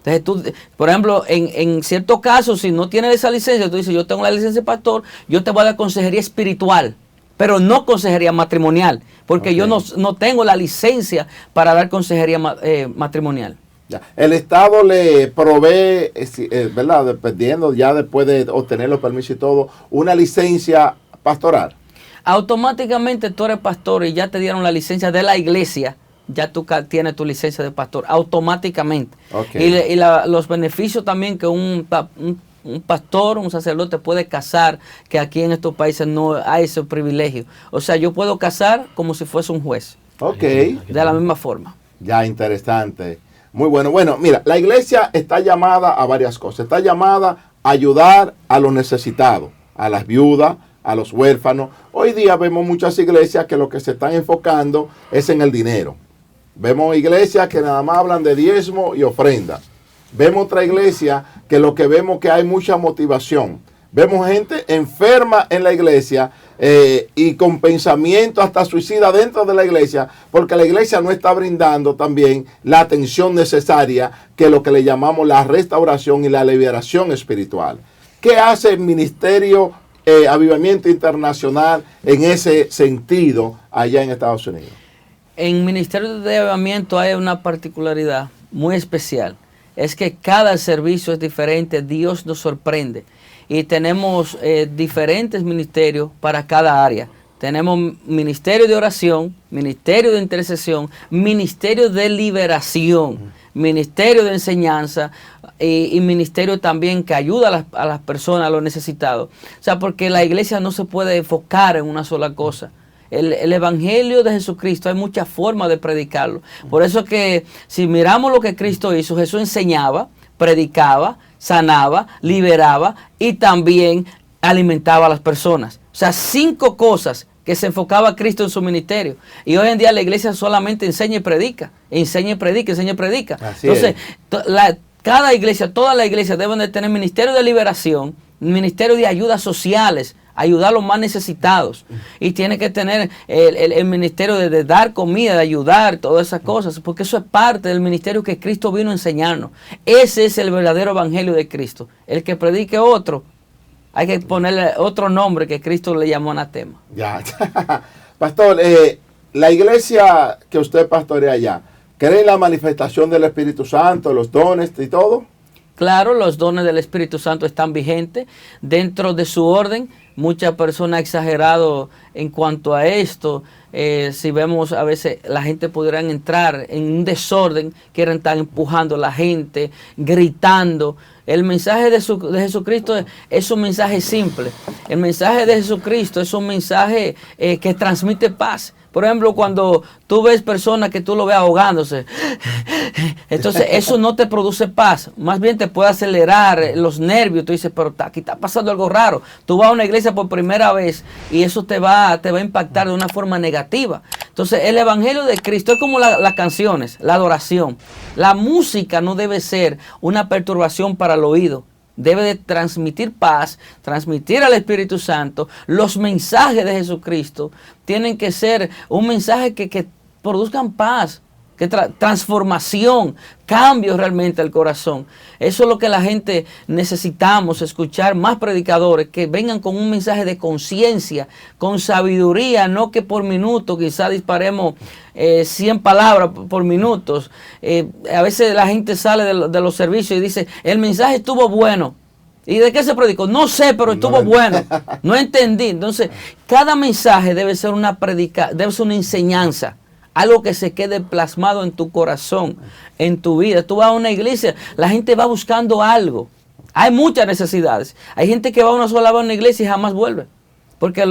Entonces tú, por ejemplo, en ciertos casos, si no tienes esa licencia, tú dices, yo tengo la licencia de pastor, yo te voy a dar consejería espiritual, pero no consejería matrimonial, porque yo no tengo la licencia para dar consejería matrimonial. Ya. El Estado le provee, ¿verdad? Dependiendo ya después de obtener los permisos y todo, una licencia pastoral. Automáticamente tú eres pastor y ya te dieron la licencia de la iglesia. Ya tú tienes tu licencia de pastor automáticamente. Okay. Y los beneficios también que un pastor, un sacerdote puede casar, que aquí en estos países no hay ese privilegio. O sea, yo puedo casar como si fuese un juez. Ok. De la misma forma. Ya, interesante. Muy bueno. Bueno, mira, la iglesia está llamada a varias cosas. Está llamada a ayudar a los necesitados, a las viudas, a los huérfanos. Hoy día vemos muchas iglesias que lo que se están enfocando es en el dinero. Vemos iglesias que nada más hablan de diezmo y ofrenda. Vemos otra iglesia que lo que vemos que hay mucha motivación. Vemos gente enferma en la iglesia y con pensamiento hasta suicida dentro de la iglesia, porque la iglesia no está brindando también la atención necesaria, que es lo que le llamamos la restauración y la liberación espiritual. ¿Qué hace el Ministerio Avivamiento Internacional en ese sentido allá en Estados Unidos? En Ministerio de Avivamiento hay una particularidad muy especial. Es que cada servicio es diferente, Dios nos sorprende. Y tenemos diferentes ministerios para cada área. Tenemos ministerio de oración, ministerio de intercesión, ministerio de liberación, ministerio de enseñanza y ministerio también que ayuda a las personas, a los necesitados. O sea, porque la iglesia no se puede enfocar en una sola cosa. El Evangelio de Jesucristo hay muchas formas de predicarlo. Por eso es que si miramos lo que Cristo hizo, Jesús enseñaba, predicaba, sanaba, liberaba y también alimentaba a las personas. O sea, 5 cosas que se enfocaba Cristo en su ministerio. Y hoy en día la iglesia solamente enseña y predica. Enseña y predica, enseña y predica. Así entonces, cada iglesia, todas las iglesias deben de tener ministerio de liberación, ministerio de ayudas sociales, ayudar a los más necesitados. Y tiene que tener el ministerio de dar comida, de ayudar, todas esas cosas, porque eso es parte del ministerio que Cristo vino a enseñarnos. Ese es el verdadero evangelio de Cristo. El que predique otro, hay que ponerle otro nombre que Cristo le llamó anatema. Ya. Pastor, la iglesia que usted pastorea allá, ¿cree en la manifestación del Espíritu Santo, los dones y todo? Claro, los dones del Espíritu Santo están vigentes dentro de su orden. Muchas personas han exagerado en cuanto a esto. Si vemos a veces la gente pudiera entrar en un desorden, quieren estar empujando a la gente, gritando. El mensaje de Jesucristo es un mensaje simple. El mensaje de Jesucristo es un mensaje que transmite paz. Por ejemplo, cuando tú ves personas que tú lo ves ahogándose, entonces eso no te produce paz. Más bien te puede acelerar los nervios. Tú dices, pero aquí está pasando algo raro. Tú vas a una iglesia por primera vez y eso te va a impactar de una forma negativa. Entonces, el Evangelio de Cristo es como las canciones, la adoración. La música no debe ser una perturbación para el oído. Debe de transmitir paz, transmitir al Espíritu Santo. Los mensajes de Jesucristo tienen que ser un mensaje que produzcan paz, que transformación, cambio realmente al corazón. Eso es lo que la gente necesitamos, escuchar más predicadores que vengan con un mensaje de conciencia, con sabiduría, no que por minuto quizá disparemos 100 palabras por minutos. A veces la gente sale de los servicios y dice, el mensaje estuvo bueno. ¿Y de qué se predicó? No sé, pero estuvo bueno. No entendí. Entonces, cada mensaje debe ser debe ser una enseñanza. Algo que se quede plasmado en tu corazón, en tu vida. Tú vas a una iglesia, la gente va buscando algo. Hay muchas necesidades. Hay gente que va una sola vez a una iglesia y jamás vuelve. Porque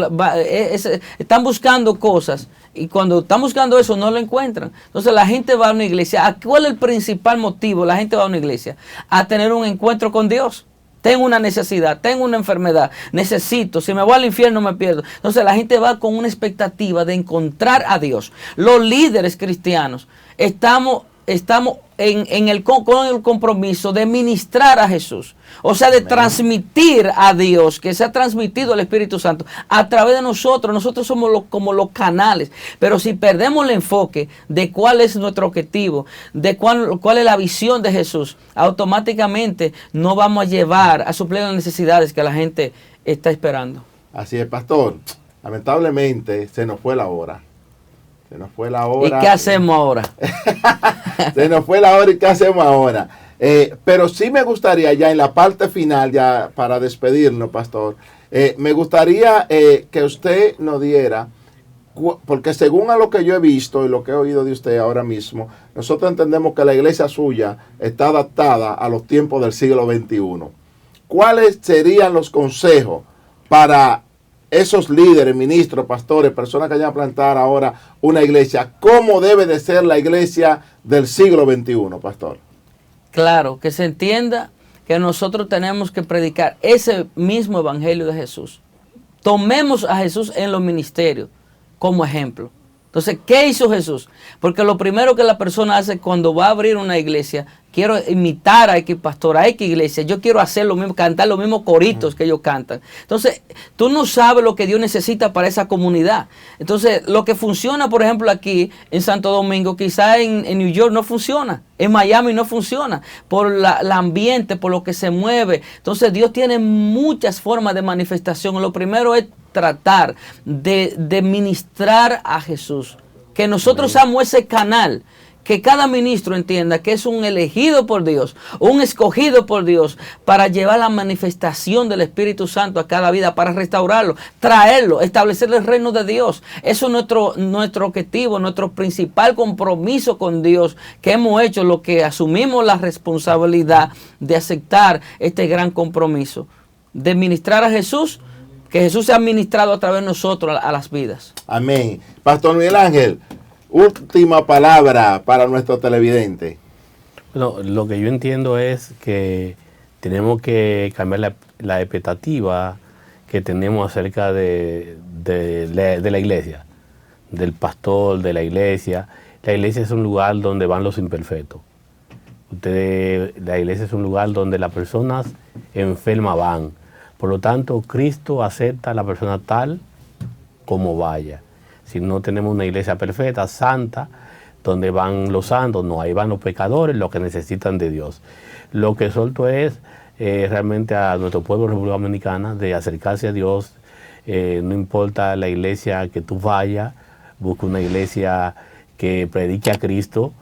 están buscando cosas y cuando están buscando eso no lo encuentran. Entonces la gente va a una iglesia. ¿Cuál es el principal motivo? La gente va a una iglesia a tener un encuentro con Dios. Tengo una necesidad, tengo una enfermedad, necesito, si me voy al infierno me pierdo. Entonces la gente va con una expectativa de encontrar a Dios. Los líderes cristianos estamos con el compromiso de ministrar a Jesús. O sea, de transmitir a Dios, que se ha transmitido el Espíritu Santo a través de nosotros. Nosotros somos como los canales. Pero si perdemos el enfoque de cuál es nuestro objetivo, de cuál es la visión de Jesús, automáticamente no vamos a llevar a suplir las necesidades que la gente está esperando. Así es, pastor. Lamentablemente se nos fue la hora. Se nos fue la hora. ¿Y qué hacemos ahora? Se nos fue la hora y qué hacemos ahora. Pero sí me gustaría ya en la parte final, ya para despedirnos, pastor, me gustaría que usted nos diera, porque según a lo que yo he visto y lo que he oído de usted ahora mismo, nosotros entendemos que la iglesia suya está adaptada a los tiempos del siglo XXI. ¿Cuáles serían los consejos para esos líderes, ministros, pastores, personas que vayan a plantar ahora una iglesia? ¿Cómo debe de ser la iglesia del siglo XXI, pastor? Claro, que se entienda que nosotros tenemos que predicar ese mismo evangelio de Jesús. Tomemos a Jesús en los ministerios como ejemplo. Entonces, ¿qué hizo Jesús? Porque lo primero que la persona hace cuando va a abrir una iglesia, quiero imitar a X pastor, a X iglesia, yo quiero hacer lo mismo, cantar los mismos coritos que ellos cantan. Entonces, tú no sabes lo que Dios necesita para esa comunidad. Entonces, lo que funciona, por ejemplo, aquí en Santo Domingo, quizá en New York no funciona, en Miami no funciona, por el ambiente, por lo que se mueve. Entonces, Dios tiene muchas formas de manifestación. Lo primero es tratar de ministrar a Jesús, que nosotros seamos ese canal, que cada ministro entienda que es un elegido por Dios, un escogido por Dios para llevar la manifestación del Espíritu Santo a cada vida, para restaurarlo, traerlo, establecer el reino de Dios. Eso es nuestro objetivo, nuestro principal compromiso con Dios que hemos hecho, lo que asumimos la responsabilidad de aceptar este gran compromiso, de ministrar a Jesús, que Jesús se ha ministrado a través de nosotros a las vidas. Amén. Pastor Miguel Ángel, última palabra para nuestro televidente. Bueno, lo que yo entiendo es que tenemos que cambiar la expectativa que tenemos acerca de la iglesia, del pastor, de la iglesia. La iglesia es un lugar donde van los imperfectos. La iglesia es un lugar donde las personas enfermas van. Por lo tanto, Cristo acepta a la persona tal como vaya. Si no tenemos una iglesia perfecta, santa, donde van los santos, no, ahí van los pecadores, los que necesitan de Dios. Lo que exhorto es realmente a nuestro pueblo República Dominicana de acercarse a Dios. No importa la iglesia que tú vayas, busca una iglesia que predique a Cristo,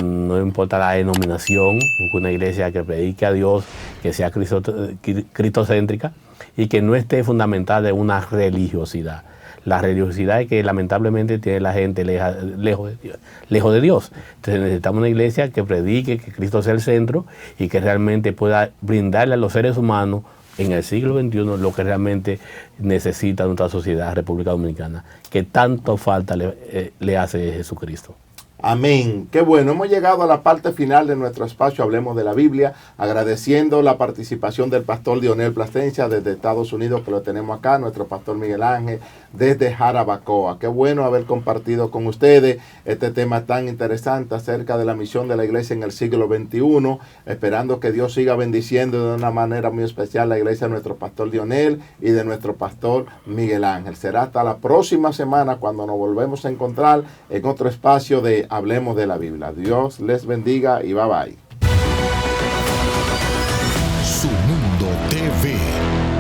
no importa la denominación, una iglesia que predique a Dios, que sea cristocéntrica y que no esté fundamentada en una religiosidad. La religiosidad es que lamentablemente tiene la gente lejos de Dios. Entonces necesitamos una iglesia que predique que Cristo sea el centro y que realmente pueda brindarle a los seres humanos en el siglo XXI lo que realmente necesita nuestra sociedad República Dominicana, que tanto falta le hace Jesucristo. Amén. Qué bueno, hemos llegado a la parte final de nuestro espacio Hablemos de la Biblia, agradeciendo la participación del pastor Dionel Plasencia desde Estados Unidos, que lo tenemos acá, nuestro pastor Miguel Ángel desde Jarabacoa. Qué bueno haber compartido con ustedes este tema tan interesante acerca de la misión de la iglesia en el siglo XXI, esperando que Dios siga bendiciendo de una manera muy especial la iglesia de nuestro pastor Dionel y de nuestro pastor Miguel Ángel. Será hasta la próxima semana cuando nos volvemos a encontrar en otro espacio de Hablemos de la Biblia. Dios les bendiga y bye bye. Su Mundo TV.